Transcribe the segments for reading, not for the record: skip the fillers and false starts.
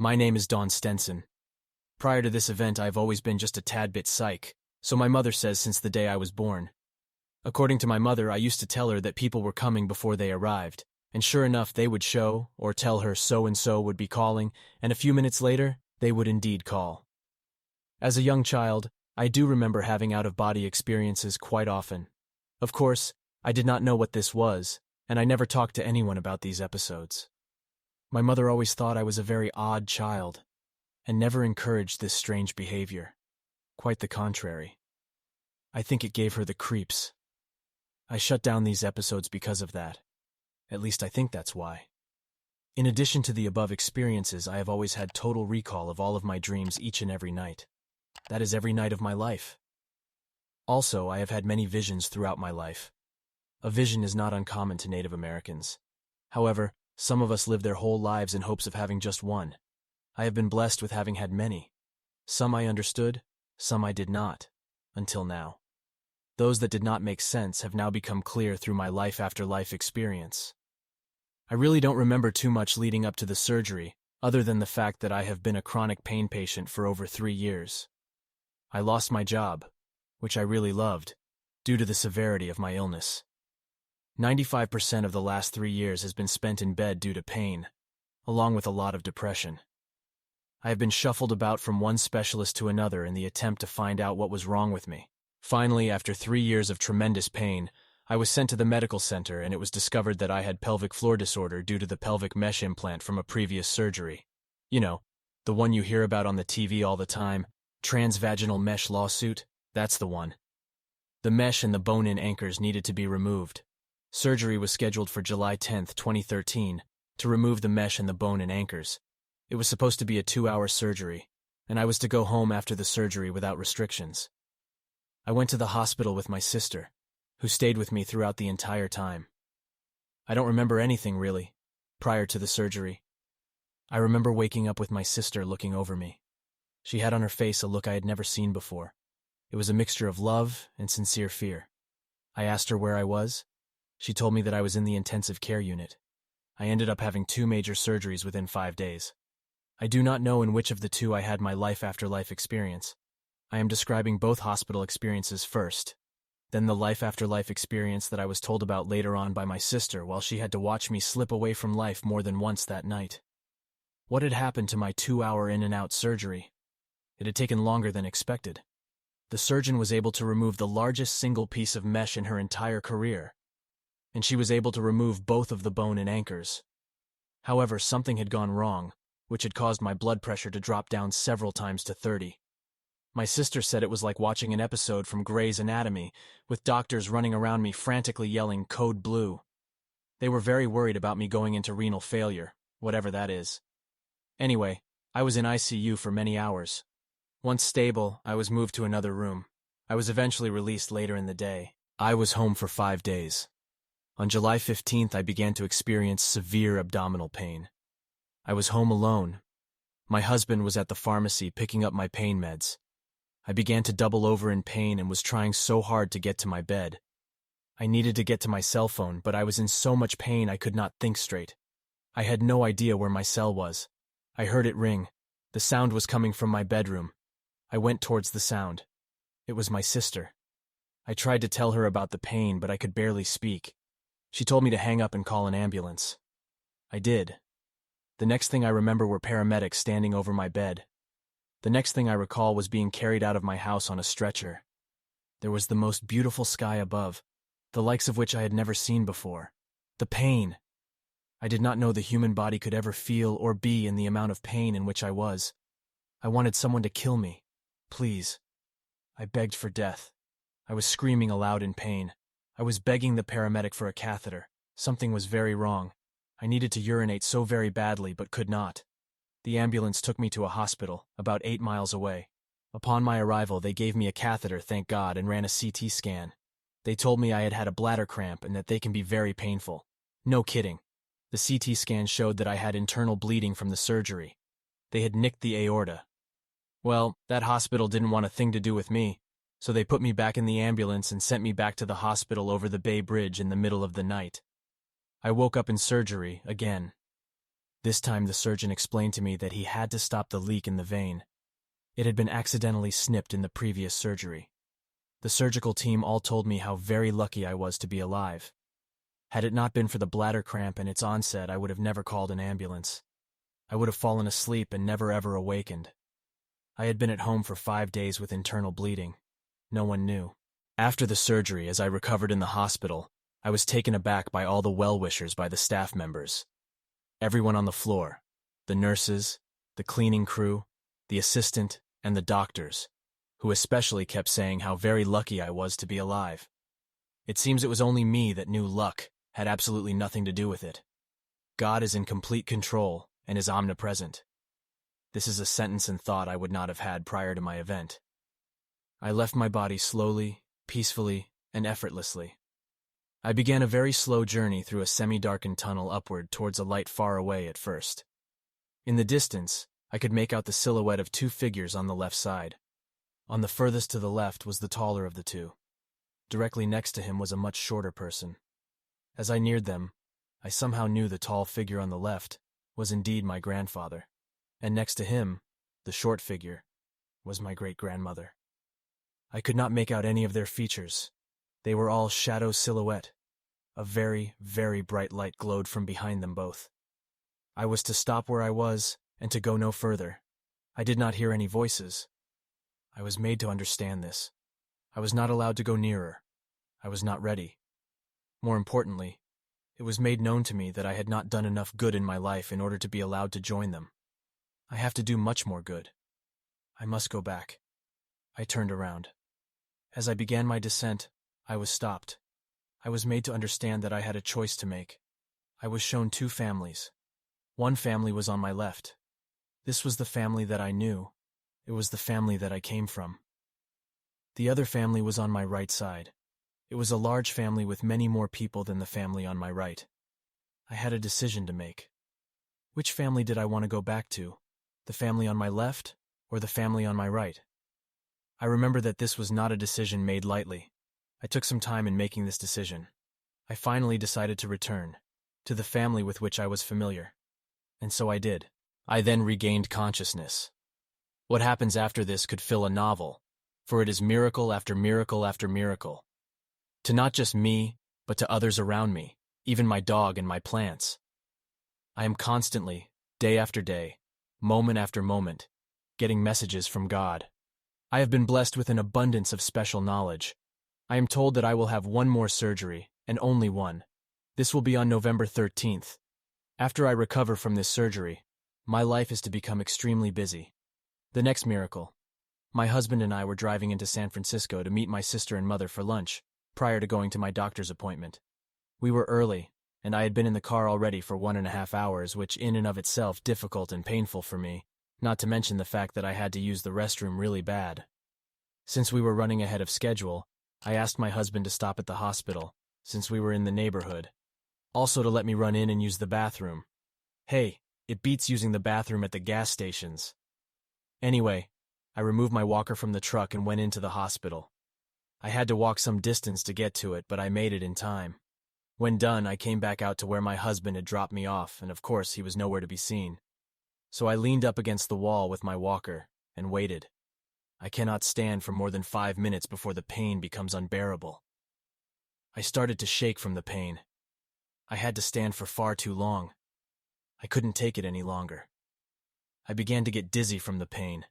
My name is Dawn Stenson. Prior to this event, I've always been just a tad bit psych, so my mother says since the day I was born. According to my mother, I used to tell her that people were coming before they arrived, and sure enough, they would show, or tell her so-and-so would be calling, and a few minutes later, they would indeed call. As a young child, I do remember having out-of-body experiences quite often. Of course, I did not know what this was, and I never talked to anyone about these episodes. My mother always thought I was a very odd child, and never encouraged this strange behavior. Quite the contrary. I think it gave her the creeps. I shut down these episodes because of that. At least I think that's why. In addition to the above experiences, I have always had total recall of all of my dreams each and every night. That is every night of my life. Also, I have had many visions throughout my life. A vision is not uncommon to Native Americans. However, some of us live their whole lives in hopes of having just one. I have been blessed with having had many. Some I understood, some I did not, until now. Those that did not make sense have now become clear through my life after life experience. I really don't remember too much leading up to the surgery, other than the fact that I have been a chronic pain patient for over 3 years. I lost my job, which I really loved, due to the severity of my illness. 95% of the last 3 years has been spent in bed due to pain, along with a lot of depression. I have been shuffled about from one specialist to another in the attempt to find out what was wrong with me. Finally, after 3 years of tremendous pain, I was sent to the medical center and it was discovered that I had pelvic floor disorder due to the pelvic mesh implant from a previous surgery. You know, the one you hear about on the TV all the time, transvaginal mesh lawsuit, that's the one. The mesh and the bone-in anchors needed to be removed. Surgery was scheduled for July 10, 2013, to remove the mesh and the bone-in anchors. It was supposed to be a 2-hour surgery, and I was to go home after the surgery without restrictions. I went to the hospital with my sister, who stayed with me throughout the entire time. I don't remember anything, really, prior to the surgery. I remember waking up with my sister looking over me. She had on her face a look I had never seen before. It was a mixture of love and sincere fear. I asked her where I was. She told me that I was in the intensive care unit. I ended up having 2 major surgeries within 5 days. I do not know in which of the 2 I had my life after life experience. I am describing both hospital experiences first, then the life after life experience that I was told about later on by my sister while she had to watch me slip away from life more than once that night. What had happened to my 2-hour in and out surgery? It had taken longer than expected. The surgeon was able to remove the largest single piece of mesh in her entire career, and she was able to remove both of the bone and anchors. However, something had gone wrong, which had caused my blood pressure to drop down several times to 30. My sister said it was like watching an episode from Grey's Anatomy, with doctors running around me frantically yelling "Code Blue." They were very worried about me going into renal failure, whatever that is. Anyway, I was in ICU for many hours. Once stable, I was moved to another room. I was eventually released later in the day. I was home for 5 days. On July 15th, I began to experience severe abdominal pain. I was home alone. My husband was at the pharmacy picking up my pain meds. I began to double over in pain and was trying so hard to get to my bed. I needed to get to my cell phone, but I was in so much pain I could not think straight. I had no idea where my cell was. I heard it ring. The sound was coming from my bedroom. I went towards the sound. It was my sister. I tried to tell her about the pain, but I could barely speak. She told me to hang up and call an ambulance. I did. The next thing I remember were paramedics standing over my bed. The next thing I recall was being carried out of my house on a stretcher. There was the most beautiful sky above, the likes of which I had never seen before. The pain. I did not know the human body could ever feel or be in the amount of pain in which I was. I wanted someone to kill me. Please. I begged for death. I was screaming aloud in pain. I was begging the paramedic for a catheter. Something was very wrong. I needed to urinate so very badly, but could not. The ambulance took me to a hospital, about 8 miles away. Upon my arrival, they gave me a catheter, thank God, and ran a CT scan. They told me I had had a bladder cramp and that they can be very painful. No kidding. The CT scan showed that I had internal bleeding from the surgery. They had nicked the aorta. Well, that hospital didn't want a thing to do with me, so they put me back in the ambulance and sent me back to the hospital over the Bay Bridge in the middle of the night. I woke up in surgery again. This time the surgeon explained to me that he had to stop the leak in the vein. It had been accidentally snipped in the previous surgery. The surgical team all told me how very lucky I was to be alive. Had it not been for the bladder cramp and its onset, I would have never called an ambulance. I would have fallen asleep and never ever awakened. I had been at home for 5 days with internal bleeding. No one knew. After the surgery, as I recovered in the hospital, I was taken aback by all the well-wishers by the staff members. Everyone on the floor, the nurses, the cleaning crew, the assistant, and the doctors, who especially kept saying how very lucky I was to be alive. It seems it was only me that knew luck had absolutely nothing to do with it. God is in complete control and is omnipresent. This is a sentence and thought I would not have had prior to my event. I left my body slowly, peacefully, and effortlessly. I began a very slow journey through a semi-darkened tunnel upward towards a light far away at first. In the distance, I could make out the silhouette of 2 figures on the left side. On the furthest to the left was the taller of the 2. Directly next to him was a much shorter person. As I neared them, I somehow knew the tall figure on the left was indeed my grandfather, and next to him, the short figure, was my great-grandmother. I could not make out any of their features. They were all shadow silhouette. A very, very bright light glowed from behind them both. I was to stop where I was and to go no further. I did not hear any voices. I was made to understand this. I was not allowed to go nearer. I was not ready. More importantly, it was made known to me that I had not done enough good in my life in order to be allowed to join them. I have to do much more good. I must go back. I turned around. As I began my descent, I was stopped. I was made to understand that I had a choice to make. I was shown 2 families. One family was on my left. This was the family that I knew. It was the family that I came from. The other family was on my right side. It was a large family with many more people than the family on my right. I had a decision to make. Which family did I want to go back to? The family on my left or the family on my right? I remember that this was not a decision made lightly. I took some time in making this decision. I finally decided to return to the family with which I was familiar. And so I did. I then regained consciousness. What happens after this could fill a novel, for it is miracle after miracle after miracle. To not just me, but to others around me, even my dog and my plants. I am constantly, day after day, moment after moment, getting messages from God. I have been blessed with an abundance of special knowledge. I am told that I will have 1 more surgery, and only 1. This will be on November 13th. After I recover from this surgery, my life is to become extremely busy. The next miracle. My husband and I were driving into San Francisco to meet my sister and mother for lunch, prior to going to my doctor's appointment. We were early, and I had been in the car already for 1.5 hours, which in and of itself difficult and painful for me, not to mention the fact that I had to use the restroom really bad. Since we were running ahead of schedule, I asked my husband to stop at the hospital, since we were in the neighborhood. Also to let me run in and use the bathroom. Hey, it beats using the bathroom at the gas stations. Anyway, I removed my walker from the truck and went into the hospital. I had to walk some distance to get to it, but I made it in time. When done, I came back out to where my husband had dropped me off, and of course he was nowhere to be seen. So I leaned up against the wall with my walker and waited. I cannot stand for more than 5 minutes before the pain becomes unbearable. I started to shake from the pain. I had to stand for far too long. I couldn't take it any longer. I began to get dizzy from the pain.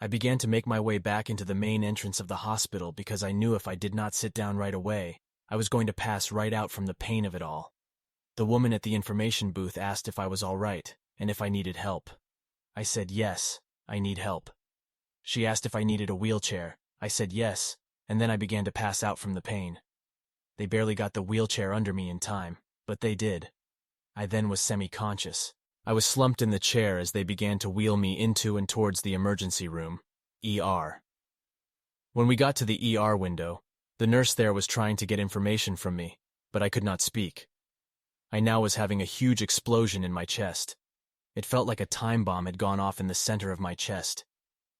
I began to make my way back into the main entrance of the hospital because I knew if I did not sit down right away, I was going to pass right out from the pain of it all. The woman at the information booth asked if I was all right and if I needed help. I said yes, I need help. She asked if I needed a wheelchair. I said yes, and then I began to pass out from the pain. They barely got the wheelchair under me in time, but they did. I then was semi-conscious. I was slumped in the chair as they began to wheel me into and towards the emergency room, ER. When we got to the ER window, the nurse there was trying to get information from me, but I could not speak. I now was having a huge explosion in my chest. It felt like a time bomb had gone off in the center of my chest.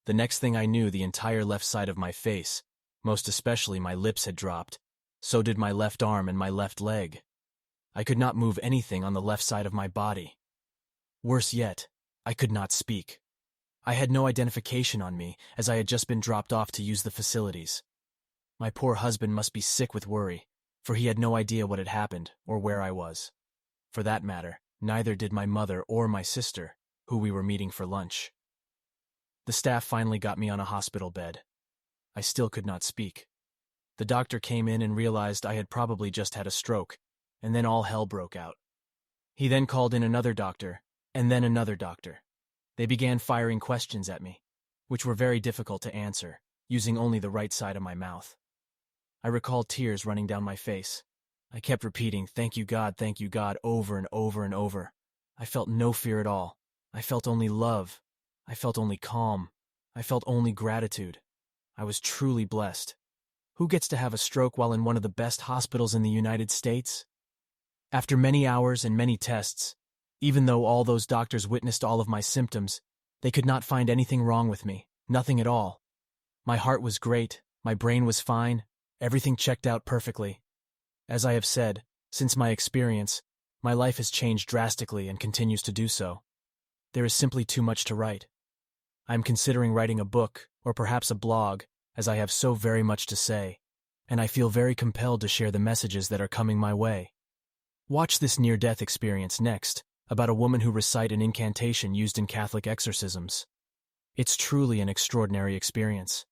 The next thing I knew, the entire left side of my face, most especially my lips, had dropped. So did my left arm and my left leg. I could not move anything on the left side of my body. Worse yet, I could not speak. I had no identification on me, as I had just been dropped off to use the facilities. My poor husband must be sick with worry, for he had no idea what had happened or where I was. For that matter, neither did my mother or my sister, who we were meeting for lunch. The staff finally got me on a hospital bed. I still could not speak. The doctor came in and realized I had probably just had a stroke, and then all hell broke out. He then called in another doctor, and then another doctor. They began firing questions at me, which were very difficult to answer, using only the right side of my mouth. I recall tears running down my face. I kept repeating, "Thank you, God," over and over and over. I felt no fear at all. I felt only love. I felt only calm. I felt only gratitude. I was truly blessed. Who gets to have a stroke while in one of the best hospitals in the United States? After many hours and many tests, even though all those doctors witnessed all of my symptoms, they could not find anything wrong with me, nothing at all. My heart was great, my brain was fine, everything checked out perfectly. As I have said, since my experience, my life has changed drastically and continues to do so. There is simply too much to write. I am considering writing a book, or perhaps a blog, as I have so very much to say, and I feel very compelled to share the messages that are coming my way. Watch this near-death experience next, about a woman who recites an incantation used in Catholic exorcisms. It's truly an extraordinary experience.